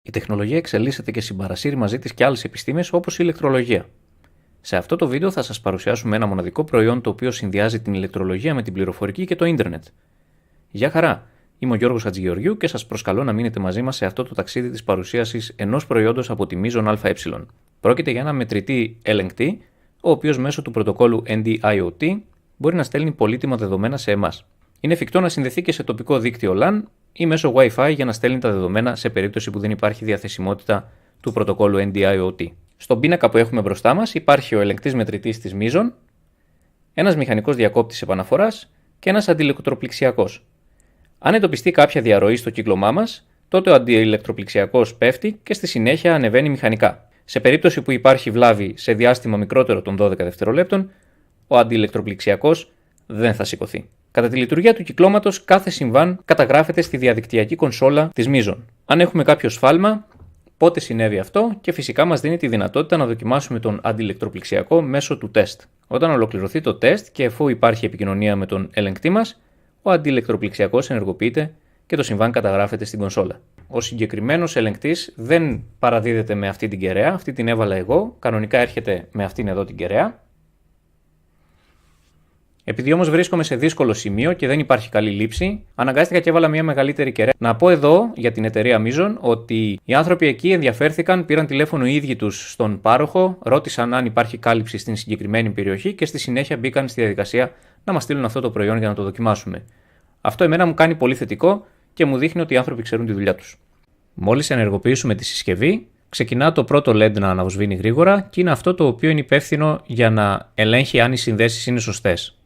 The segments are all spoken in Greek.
Η τεχνολογία εξελίσσεται και συμπαρασύρει μαζί της και άλλες επιστήμες όπως η ηλεκτρολογία. Σε αυτό το βίντεο θα σας παρουσιάσουμε ένα μοναδικό προϊόν το οποίο συνδυάζει την ηλεκτρολογία με την πληροφορική και το ίντερνετ. Γεια χαρά! Είμαι ο Γιώργος Χατζηγεωργίου και σας προσκαλώ να μείνετε μαζί μας σε αυτό το ταξίδι της παρουσίασης ενός προϊόντος από τη Mizon ΑΕ. Πρόκειται για ένα μετρητή ελεγκτή, ο οποίος μέσω του πρωτοκόλου NB-IoT μπορεί να στέλνει πολύτιμα δεδομένα σε εμάς. Είναι εφικτό να συνδεθεί και σε τοπικό δίκτυο LAN ή μέσω Wi-Fi για να στέλνει τα δεδομένα σε περίπτωση που δεν υπάρχει διαθεσιμότητα του πρωτοκόλου NB-IoT. Στον πίνακα που έχουμε μπροστά μας υπάρχει ο ελεγκτής μετρητής της Mizon, ένας μηχανικός διακόπτης επαναφοράς και ένας αντιηλεκτροπληξιακός. Αν εντοπιστεί κάποια διαρροή στο κύκλωμά μας, τότε ο αντιηλεκτροπληξιακός πέφτει και στη συνέχεια ανεβαίνει μηχανικά. Σε περίπτωση που υπάρχει βλάβη σε διάστημα μικρότερο των 12 δευτερολέπτων, ο αντιηλεκτροπληξιακός δεν θα σηκωθεί. Κατά τη λειτουργία του κυκλώματος, κάθε συμβάν καταγράφεται στη διαδικτυακή κονσόλα της Mizon. Αν έχουμε κάποιο σφάλμα, πότε συνέβη αυτό και φυσικά μας δίνει τη δυνατότητα να δοκιμάσουμε τον αντιηλεκτροπληξιακό μέσω του τεστ. Όταν ολοκληρωθεί το τεστ και εφού υπάρχει επικοινωνία με τον ελεγκτή μας, ο αντιηλεκτροπληξιακός ενεργοποιείται και το συμβάν καταγράφεται στην κονσόλα. Ο συγκεκριμένος ελεγκτής δεν παραδίδεται με αυτή την κεραία, αυτή την έβαλα εγώ, κανονικά έρχεται με αυτήν εδώ την κεραία. Επειδή όμως βρίσκομαι σε δύσκολο σημείο και δεν υπάρχει καλή λήψη, αναγκάστηκα και έβαλα μια μεγαλύτερη κεραία. Να πω εδώ για την εταιρεία Mizon ότι οι άνθρωποι εκεί ενδιαφέρθηκαν, πήραν τηλέφωνο οι ίδιοι τους στον πάροχο, ρώτησαν αν υπάρχει κάλυψη στην συγκεκριμένη περιοχή και στη συνέχεια μπήκαν στη διαδικασία να μας στείλουν αυτό το προϊόν για να το δοκιμάσουμε. Αυτό εμένα μου κάνει πολύ θετικό και μου δείχνει ότι οι άνθρωποι ξέρουν τη δουλειά τους. Μόλις ενεργοποιήσουμε τη συσκευή, ξεκινά το πρώτο LED να αναβοσβήνει γρήγορα και είναι αυτό το οποίο είναι υπεύθυνο για να ελέγχει αν οι συνδέσεις είναι σωστές.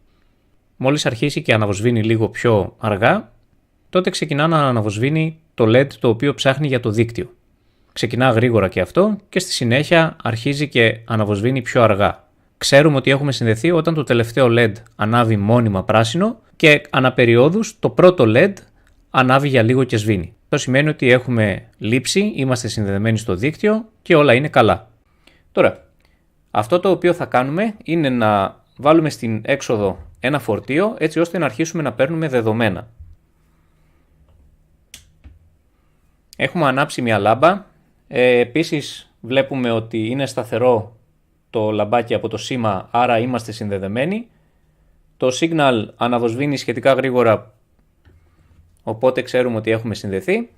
Μόλις αρχίσει και αναβοσβήνει λίγο πιο αργά, τότε ξεκινά να αναβοσβήνει το LED το οποίο ψάχνει για το δίκτυο. Ξεκινά γρήγορα και αυτό και στη συνέχεια αρχίζει και αναβοσβήνει πιο αργά. Ξέρουμε ότι έχουμε συνδεθεί όταν το τελευταίο LED ανάβει μόνιμα πράσινο και αναπεριόδους το πρώτο LED ανάβει για λίγο και σβήνει. Αυτό σημαίνει ότι έχουμε λήψη, είμαστε συνδεδεμένοι στο δίκτυο και όλα είναι καλά. Τώρα, αυτό το οποίο θα κάνουμε είναι να βάλουμε στην έξοδο ένα φορτίο έτσι ώστε να αρχίσουμε να παίρνουμε δεδομένα. Έχουμε ανάψει μια λάμπα, επίσης βλέπουμε ότι είναι σταθερό το λαμπάκι από το σήμα, άρα είμαστε συνδεδεμένοι. Το signal αναβοσβήνει σχετικά γρήγορα, οπότε ξέρουμε ότι έχουμε συνδεθεί.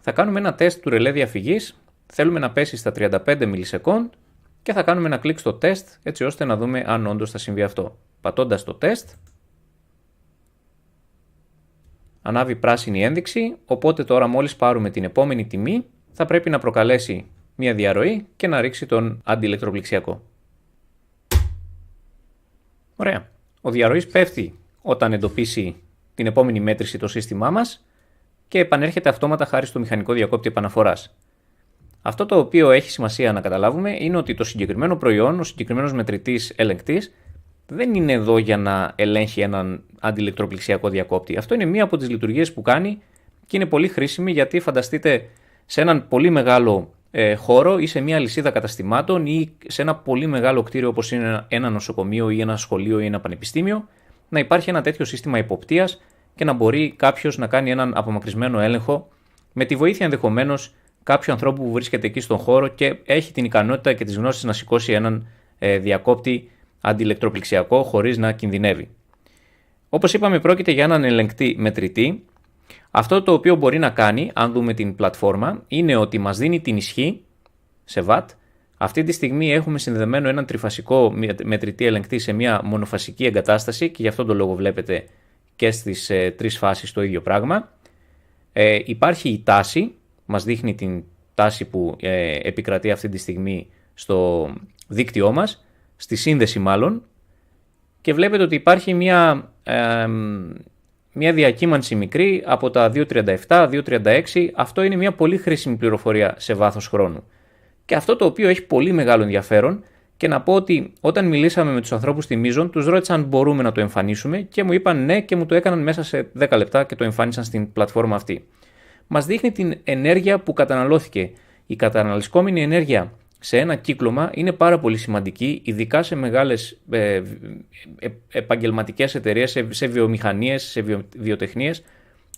Θα κάνουμε ένα τεστ του ρελέ διαφυγής, θέλουμε να πέσει στα 35 μιλισεκόντ και θα κάνουμε ένα κλικ στο τεστ έτσι ώστε να δούμε αν όντως θα συμβεί αυτό. Πατώντας το τεστ, ανάβει πράσινη ένδειξη, οπότε τώρα μόλις πάρουμε την επόμενη τιμή θα πρέπει να προκαλέσει μια διαρροή και να ρίξει τον αντιηλεκτροπληξιακό. Ωραία. Ο διαρροής πέφτει όταν εντοπίσει την επόμενη μέτρηση το σύστημά μας και επανέρχεται αυτόματα χάρη στο μηχανικό διακόπτη επαναφοράς. Αυτό το οποίο έχει σημασία να καταλάβουμε είναι ότι το συγκεκριμένο προϊόν, ο συγκεκριμένος μετρητής ελεγκτής, δεν είναι εδώ για να ελέγχει έναν αντιηλεκτροπληξιακό διακόπτη. Αυτό είναι μία από τις λειτουργίες που κάνει και είναι πολύ χρήσιμη γιατί φανταστείτε σε έναν πολύ μεγάλο χώρο ή σε μία λυσίδα καταστημάτων ή σε ένα πολύ μεγάλο κτίριο όπως είναι ένα νοσοκομείο ή ένα σχολείο ή ένα πανεπιστήμιο, να υπάρχει ένα τέτοιο σύστημα υποπτείας και να μπορεί κάποιος να κάνει έναν απομακρυσμένο έλεγχο με τη βοήθεια ενδεχομένως κάποιου ανθρώπου που βρίσκεται εκεί στον χώρο και έχει την ικανότητα και τις γνώσεις να σηκώσει έναν διακόπτη αντιηλεκτροπληξιακό χωρίς να κινδυνεύει. Όπως είπαμε, πρόκειται για έναν ελεγκτή μετρητή. Αυτό το οποίο μπορεί να κάνει, αν δούμε την πλατφόρμα, είναι ότι μας δίνει την ισχύ σε watt. Αυτή τη στιγμή έχουμε συνδεδεμένο έναν τριφασικό μετρητή ελεγκτή σε μια μονοφασική εγκατάσταση και γι' αυτόν τον λόγο βλέπετε και στις τρεις φάσεις το ίδιο πράγμα. Υπάρχει η τάση, μας δείχνει την τάση που επικρατεί αυτή τη στιγμή στο δίκτυό μας, στη σύνδεση μάλλον, και βλέπετε ότι υπάρχει μια διακύμανση μικρή από τα 2.37, 2.36, αυτό είναι μια πολύ χρήσιμη πληροφορία σε βάθος χρόνου. Και αυτό το οποίο έχει πολύ μεγάλο ενδιαφέρον, και να πω ότι όταν μιλήσαμε με τους ανθρώπους στη Mizon, τους ρώτησα αν μπορούμε να το εμφανίσουμε και μου είπαν ναι και μου το έκαναν μέσα σε 10 λεπτά και το εμφάνισαν στην πλατφόρμα αυτή. Μας δείχνει την ενέργεια που καταναλώθηκε. Η καταναλισκόμενη ενέργεια σε ένα κύκλωμα είναι πάρα πολύ σημαντική, ειδικά σε μεγάλες επαγγελματικές εταιρείες, σε βιομηχανίες, σε βιοτεχνίες,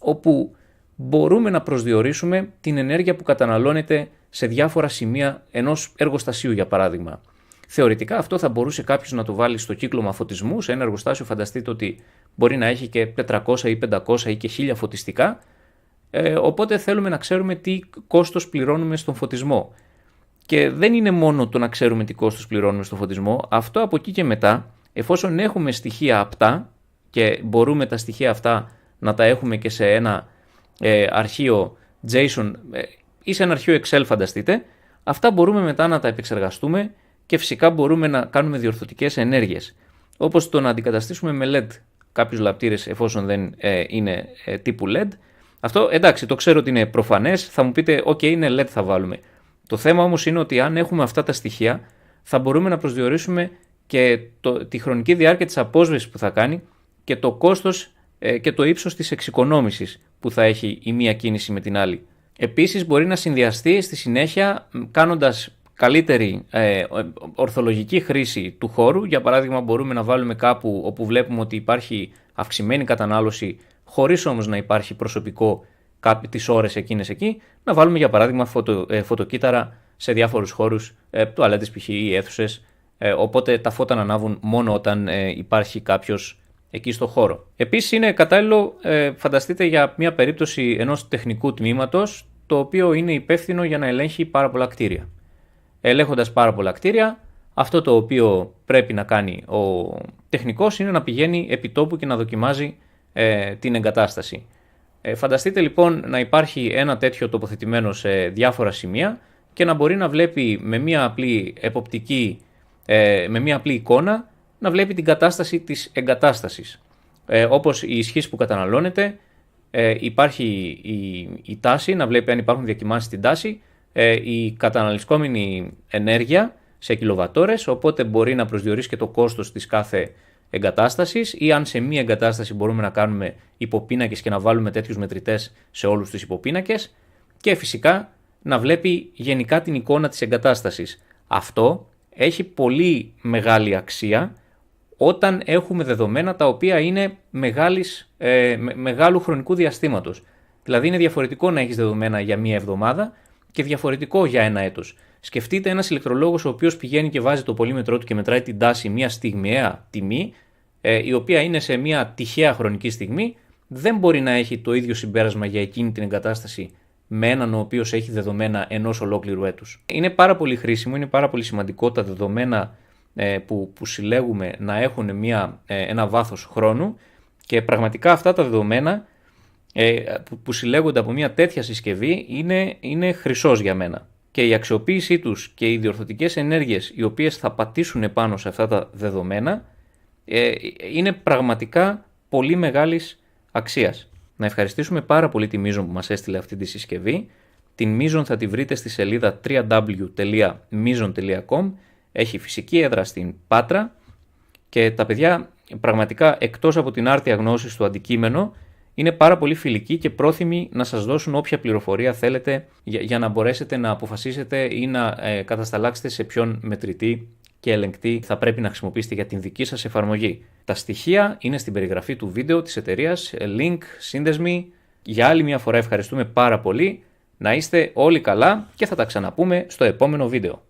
όπου μπορούμε να προσδιορίσουμε την ενέργεια που καταναλώνεται σε διάφορα σημεία ενός εργοστασίου, για παράδειγμα. Θεωρητικά αυτό θα μπορούσε κάποιος να το βάλει στο κύκλωμα φωτισμού. Σε ένα εργοστάσιο φανταστείτε ότι μπορεί να έχει και 400 ή 500 ή και 1000 φωτιστικά, οπότε θέλουμε να ξέρουμε τι κόστος πληρώνουμε στον φωτισμό. Και δεν είναι μόνο το να ξέρουμε τι κόστος πληρώνουμε στον φωτισμό, αυτό από εκεί και μετά, εφόσον έχουμε στοιχεία απτά και μπορούμε τα στοιχεία αυτά να τα έχουμε και σε ένα αρχείο JSON ή σε ένα αρχείο Excel φανταστείτε, αυτά μπορούμε μετά να τα επεξεργαστούμε και φυσικά μπορούμε να κάνουμε διορθωτικές ενέργειες, όπως το να αντικαταστήσουμε με LED κάποιους λαπτήρες εφόσον δεν είναι τύπου LED. Αυτό εντάξει, το ξέρω ότι είναι προφανές, θα μου πείτε ok, είναι LED θα βάλουμε. Το θέμα όμως είναι ότι αν έχουμε αυτά τα στοιχεία θα μπορούμε να προσδιορίσουμε και τη χρονική διάρκεια της απόσβεσης που θα κάνει και το κόστος και το ύψος της εξοικονόμησης που θα έχει η μία κίνηση με την άλλη. Επίσης μπορεί να συνδυαστεί στη συνέχεια κάνοντας καλύτερη ορθολογική χρήση του χώρου. Για παράδειγμα μπορούμε να βάλουμε κάπου όπου βλέπουμε ότι υπάρχει αυξημένη κατανάλωση χωρίς όμως να υπάρχει προσωπικό τις ώρες εκείνες εκεί, να βάλουμε για παράδειγμα φωτοκύτταρα σε διάφορους χώρους, τουαλέτες π.χ. ή αίθουσες, οπότε τα φώτα να ανάβουν μόνο όταν υπάρχει κάποιος εκεί στο χώρο. Επίσης είναι κατάλληλο, φανταστείτε για μια περίπτωση ενός τεχνικού τμήματος, το οποίο είναι υπεύθυνο για να ελέγχει πάρα πολλά κτίρια. Ελέγχοντας πάρα πολλά κτίρια, αυτό το οποίο πρέπει να κάνει ο τεχνικός είναι να πηγαίνει επί τόπου και να δοκιμάζει την εγκατάσταση. Φανταστείτε λοιπόν να υπάρχει ένα τέτοιο τοποθετημένο σε διάφορα σημεία και να μπορεί να βλέπει με μια απλή με μια απλή εικόνα να βλέπει την κατάσταση της εγκατάστασης. Όπως η ισχύς που καταναλώνεται, υπάρχει η τάση, να βλέπει αν υπάρχουν διακυμάνσεις στην τάση, η καταναλισκόμενη ενέργεια σε κιλοβατόρες, οπότε μπορεί να προσδιορίσει και το κόστος της κάθε εγκατάστασης ή αν σε μία εγκατάσταση μπορούμε να κάνουμε υποπίνακες και να βάλουμε τέτοιους μετρητές σε όλους τους υποπίνακες και φυσικά να βλέπει γενικά την εικόνα της εγκατάστασης. Αυτό έχει πολύ μεγάλη αξία όταν έχουμε δεδομένα τα οποία είναι μεγάλου χρονικού διαστήματος. Δηλαδή είναι διαφορετικό να έχεις δεδομένα για μία εβδομάδα και διαφορετικό για ένα έτος. Σκεφτείτε ένας ηλεκτρολόγος ο οποίος πηγαίνει και βάζει το πολύμετρό του και μετράει την τάση μια στιγμιαία τιμή, η οποία είναι σε μια τυχαία χρονική στιγμή, δεν μπορεί να έχει το ίδιο συμπέρασμα για εκείνη την εγκατάσταση με έναν ο οποίος έχει δεδομένα ενός ολόκληρου έτους. Είναι πάρα πολύ χρήσιμο, είναι πάρα πολύ σημαντικό τα δεδομένα που συλλέγουμε να έχουν ένα βάθος χρόνου και πραγματικά αυτά τα δεδομένα που συλλέγονται από μια τέτοια συσκευή είναι χρυσός για μένα. Και η αξιοποίησή τους και οι διορθωτικές ενέργειες οι οποίες θα πατήσουν πάνω σε αυτά τα δεδομένα είναι πραγματικά πολύ μεγάλης αξίας. Να ευχαριστήσουμε πάρα πολύ τη Mizon που μας έστειλε αυτή τη συσκευή. Την Mizon θα τη βρείτε στη σελίδα www.mizon.com. Έχει φυσική έδρα στην Πάτρα και τα παιδιά πραγματικά εκτός από την άρτια γνώση στο αντικείμενο είναι πάρα πολύ φιλικοί και πρόθυμοι να σας δώσουν όποια πληροφορία θέλετε για να μπορέσετε να αποφασίσετε ή να κατασταλάξετε σε ποιον μετρητή και ελεγκτή θα πρέπει να χρησιμοποιήσετε για την δική σας εφαρμογή. Τα στοιχεία είναι στην περιγραφή του βίντεο της εταιρείας, link, σύνδεσμοι. Για άλλη μια φορά ευχαριστούμε πάρα πολύ, να είστε όλοι καλά και θα τα ξαναπούμε στο επόμενο βίντεο.